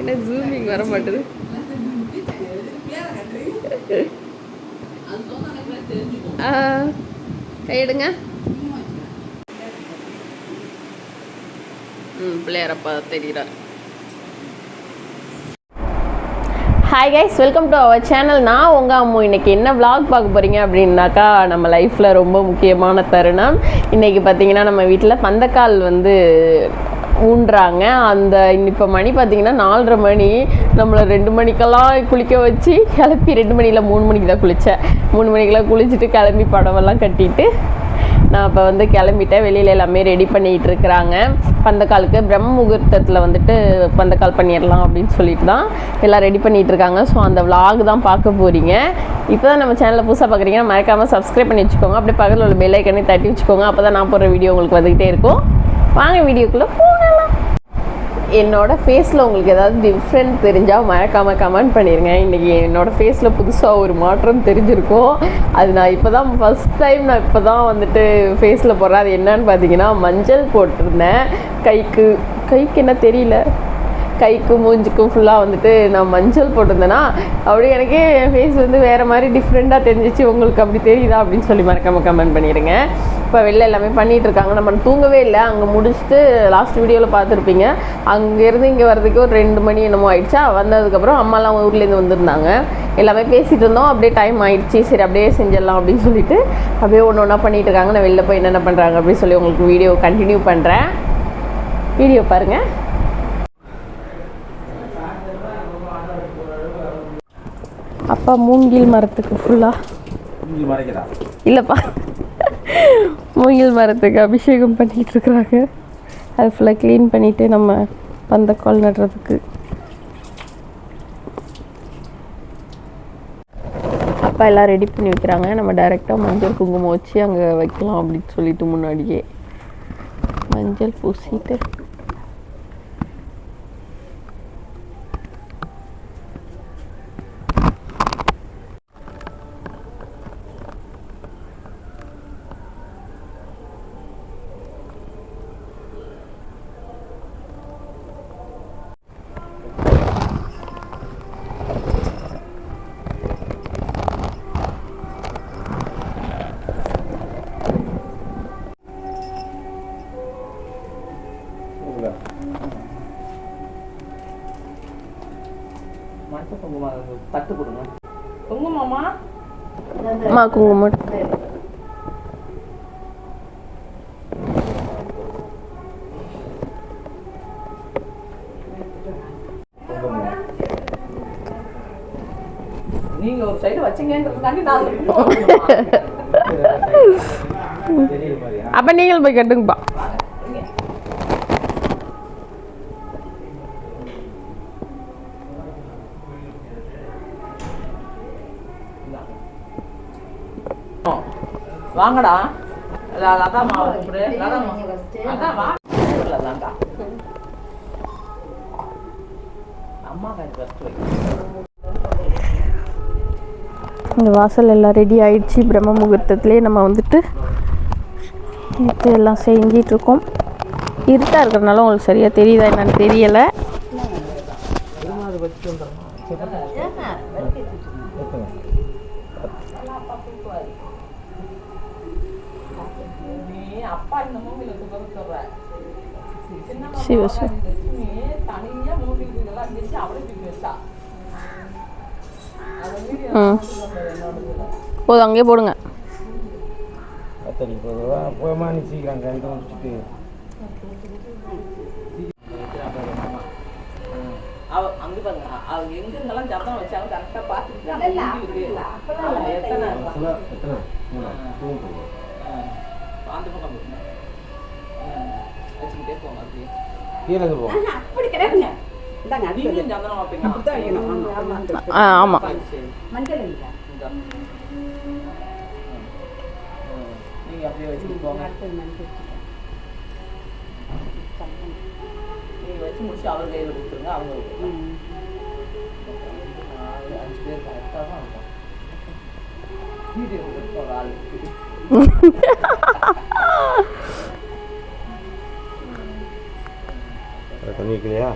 என்ன ஜூமிங் வர மாட்டேது. கையெடுங்க. பிள்ளையாரப்பா தெரிகிறார். Hi guys, welcome to our channel. நான் உங்கள் அம்மு. இன்றைக்கி என்ன விளாக் பார்க்க போகிறீங்க அப்படின்னாக்கா, நம்ம லைஃப்பில் ரொம்ப முக்கியமான தருணம். இன்றைக்கி பார்த்திங்கன்னா நம்ம வீட்டில் பந்தக்கால் ஊன்றாங்க. இப்போ மணி பார்த்திங்கன்னா 4:30 மணி. நம்மளை 2 மணிக்கெல்லாம் குளிக்க வச்சு கிளப்பி 2 மணியில் 3 மணிக்கு தான் குளித்தேன். 3 மணிக்கெல்லாம் குளிச்சுட்டு கிளம்பி படவெல்லாம் கட்டிட்டு நான் இப்போ கிளம்பிட்டேன். வெளியில் எல்லாமே ரெடி பண்ணிகிட்டு இருக்கிறாங்க. பந்தக்காலுக்கு பிரம்ம முகூர்த்தத்தில் பந்தக்கால் பண்ணிடலாம் அப்படின்னு சொல்லிட்டு தான் எல்லாம் ரெடி பண்ணிகிட்டு இருக்காங்க. ஸோ அந்த விளாக் தான் பார்க்க போகிறீங்க. இப்போ தான் நம்ம சேனலில் புதுசாக பார்க்குறீங்கன்னா மறக்காமல் சப்ஸ்கிரைப் பண்ணி வச்சுக்கோங்க. அப்படியே பக்கத்தில் உள்ள பெல் ஐக்கனை தட்டி வச்சுக்கோங்க. அப்போ தான் நான் போடுற வீடியோ உங்களுக்கு வந்துக்கிட்டே இருக்கும். வாங்க வீடியோக்குள்ளே போகலாம். என்னோடய ஃபேஸில் உங்களுக்கு ஏதாவது டிஃப்ரெண்ட் தெரிஞ்சால் மறக்காமல் கமெண்ட் பண்ணிடுங்க. இன்றைக்கி என்னோடய ஃபேஸில் புதுசாக ஒரு மாற்றம் தெரிஞ்சிருக்கும். அது நான் இப்போ தான் ஃபஸ்ட் டைம் ஃபேஸில் போடுறேன். அது என்னன்னு பார்த்தீங்கன்னா, மஞ்சள் போட்டிருந்தேன். கைக்கு என்ன தெரியல, கைக்கு மூஞ்சிக்கும் ஃபுல்லாக நான் மஞ்சள் போட்டிருந்தேன்னா அப்படியே எனக்கே என் ஃபேஸ் வேறு மாதிரி டிஃப்ரெண்ட்டாக தெரிஞ்சிச்சு. உங்களுக்கு அப்படி தெரியுதா அப்படின்னு சொல்லி மறக்காமல் கமெண்ட் பண்ணிடுங்க. இப்போ வெளில எல்லாமே பண்ணிகிட்ருக்காங்க. நம்ம தூங்கவே இல்லை. அங்கே முடிச்சுட்டு லாஸ்ட் வீடியோவில் பார்த்துருப்பீங்க. அங்கேருந்து இங்கே வர்றதுக்கு ஒரு 2 மணி என்னமோ ஆயிடுச்சா. வந்ததுக்கப்புறம் அம்மாலாம் ஊர்லேருந்து வந்திருந்தாங்க. எல்லாமே பேசிகிட்டு இருந்தோம். அப்படியே டைம் ஆகிடுச்சி. சரி அப்படியே செஞ்சிடலாம் அப்படின்னு சொல்லிட்டு அப்படியே ஒன்று ஒன்றா பண்ணிகிட்டு இருக்காங்க. நான் வெளில போய் என்னென்ன பண்ணுறாங்க அப்படின்னு சொல்லி உங்களுக்கு வீடியோ கண்டினியூ பண்ணுறேன். வீடியோ பாருங்கள். அப்பா மூங்கில் மரத்துக்கு இல்லைப்பா, மூங்கில் மரத்துக்கு அபிஷேகம் பண்ணிகிட்டு இருக்கிறாங்க. அது ஃபுல்லாக க்ளீன் பண்ணிவிட்டு நம்ம பந்தக்கால் நடுறதுக்கு அப்பா எல்லாம் ரெடி பண்ணி வைக்கிறாங்க. நம்ம டைரெக்டாக மஞ்சள் குங்குமம் வச்சு அங்கே வைக்கலாம் அப்படின்னு சொல்லிட்டு முன்னாடியே மஞ்சள் பூசிட்டு தட்டு கொடுங்க. குங்குமமா குங்குமம் நீங்க ஒரு சைடு வச்சீங்கன்றதுக்காண்டி நான் அப்ப நீங்கள் போய் கட்டுங்கப்பா. வாங்கடா. அதான் மாவு அதான் வா. அம்மா இந்த வாசல் எல்லாம் ரெடி ஆயிடுச்சு. பிரம்ம முகூர்த்தத்துலேயே நம்ம இது எல்லாம் செஞ்சிட்ருக்கோம். இருட்டாக இருக்கிறதுனால உங்களுக்கு சரியாக தெரியுதா என்னன்னு தெரியலை. போதும், அங்கேயே போடுங்க. அங்க பாருங்க, அவங்க எங்க இருந்தாலும் ஜப்பம் வச்சாங்க கரெக்டா பாத்துட்டு அந்த பக்கம் வச்சுக்கிட்டே போங்க. அப்படி கிடையாதுங்க. ஆமா, நீங்க அப்படியே வச்சுட்டு போங்க. நீங்க வச்சு முடிச்சு அவர் கையில் கொடுத்துருங்க. அவங்க 5 பேர் கரெக்டாக தான் இருக்கும். வீடியோ ஒரு ஆள் பண்ணிக்கலையா?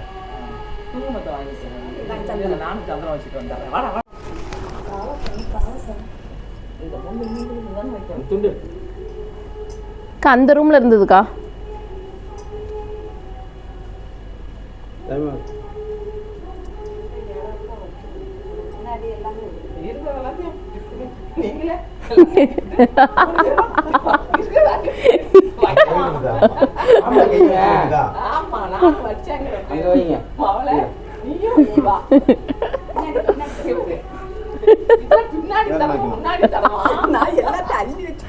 குங்குமத்தை வாங்கிக்கிறேன். நானும் சந்திரம் வச்சுட்டு வந்துடுறேன். வாடா வாடா. இந்த பொண்ணு மீன் தான் வைக்கிறேன். துண்டு அந்த ரூம்ல இருந்ததுக்கா. நீங்களே ஆமா நான் வச்சாங்க மவளே நீயும் வா பின்னாடி தரமா முன்னாடி தரமா நான் எல்லாத்தையும் அள்ளி வச்சு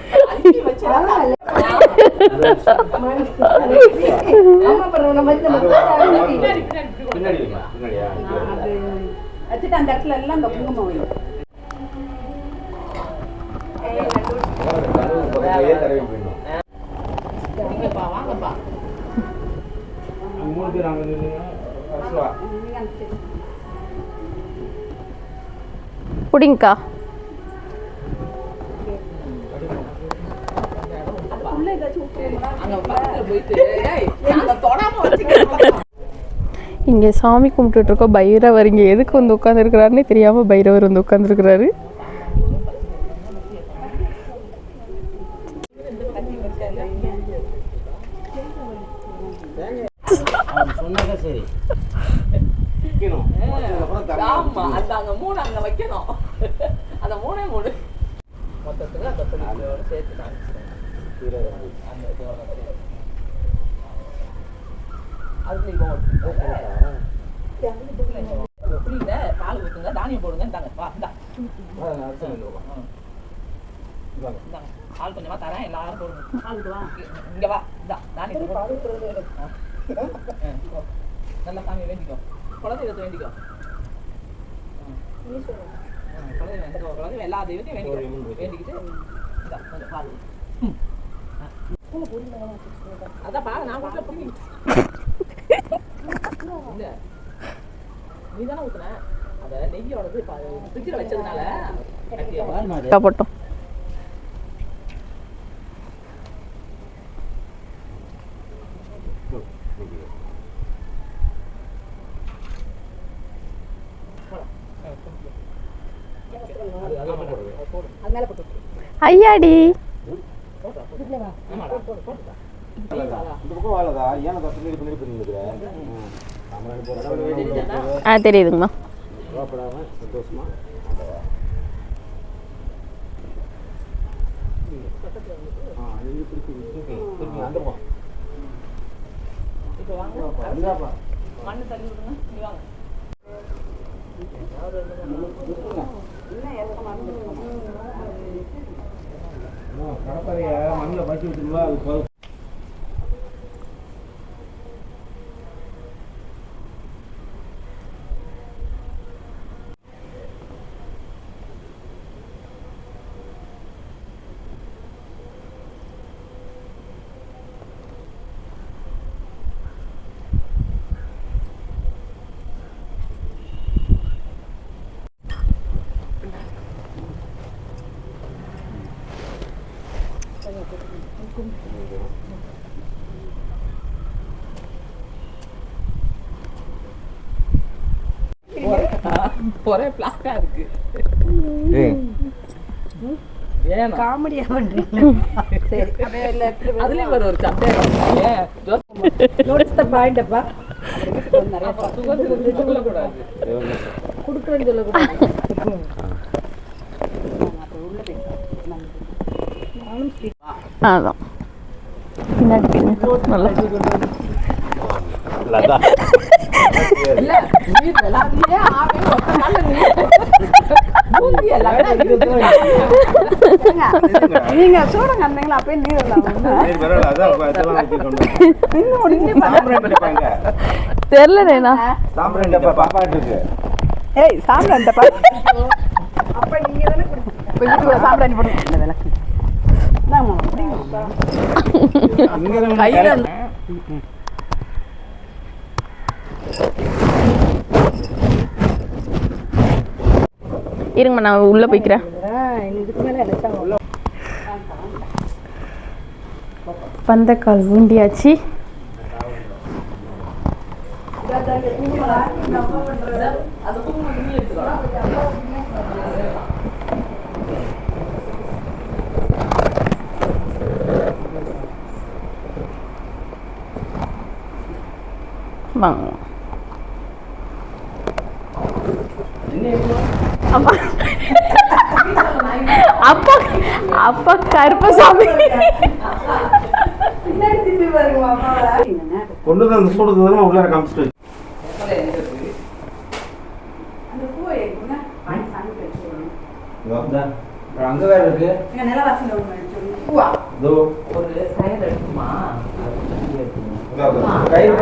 வச்சுட்டு அந்த இடத்துல எல்லாம் அந்த குங்குமம் வை. வாங்கப்பா புடிங்கக்கா. இங்கே சாமி கும்பிட்டுட்டு இருக்கோம். பைரவர் இங்கே எதுக்கு வந்து உட்காந்துருக்கிறாருன்னே தெரியாமல் பைரவர் வந்து உட்காந்துருக்கிறாரு. சரி ஆமா அந்த அங்க மூணு அங்க வைக்கணும். அந்த மூணே மூணு மொத்தத்துல அந்த புளியோட சேர்த்து காமிச்சிட்டேன். புளியில பால் ஊற்றுங்க, தானியம் போடுங்க. இந்தாங்க பால் கொஞ்சமா தரேன், எல்லாரும் போடுங்க. இங்க வா, தானியம் நல்லா சாமி வேண்டிக்கோ, குலதெய்வத்தை வேண்டிக்கோ. குலதெய்வம் எல்லா தெய்வத்தையும் வேண்டிக்கிட்டு கொஞ்சம் பால். அதான் பாரு நான் வீட்டில் பிடிக்கும். நீ தானே ஊத்துன அதை நெய்யோடது ஃப்ரிட்ஜில் வச்சதுனால போட்டோம். ஐயாடி தெரியுதுங்கம்மா. மண்ணு தள்ளி விடுங்க. கடப்பறைய மண்ணில் பச்சு விட்டுருவா. அது ஒரே பிளாக்கா இருக்கு. காமெடியா பண்றீங்க. சரி அதுலயும் ஒரு சந்தேகம். பாயிண்டப்பா சொல்லக்கூடாது. கொடுக்குறேன்னு சொல்லக்கூடாது. அதான் பின்னாடி நல்லா இல்ல நீர் விளாடியே ஆவே ஒத்த நாள்ல நீங்க சூடங்க அந்தங்களா அப்பயே நீர் தெரியலண்ணா. ஏய் சாம்பிராண்டப்பா. அப்ப நீங்க தானே குடிச்சு சாம்பிராணி போடுங்க. இந்த விளக்கு கையில இருங்க நான் உள்ள போய்க்கிறேன். பந்தக்கால் ஊண்டியாச்சு. அந்த குங்குமம் நீ எடுத்துக்கலாம். வாங்க அப்பா அப்பா கருப்பசாமி கொண்டு வந்து அந்த சூடு உள்ளார காமிச்சிட்டு அங்க வேற இருக்கு ஒரு சைடு எடுக்குமா கயிறு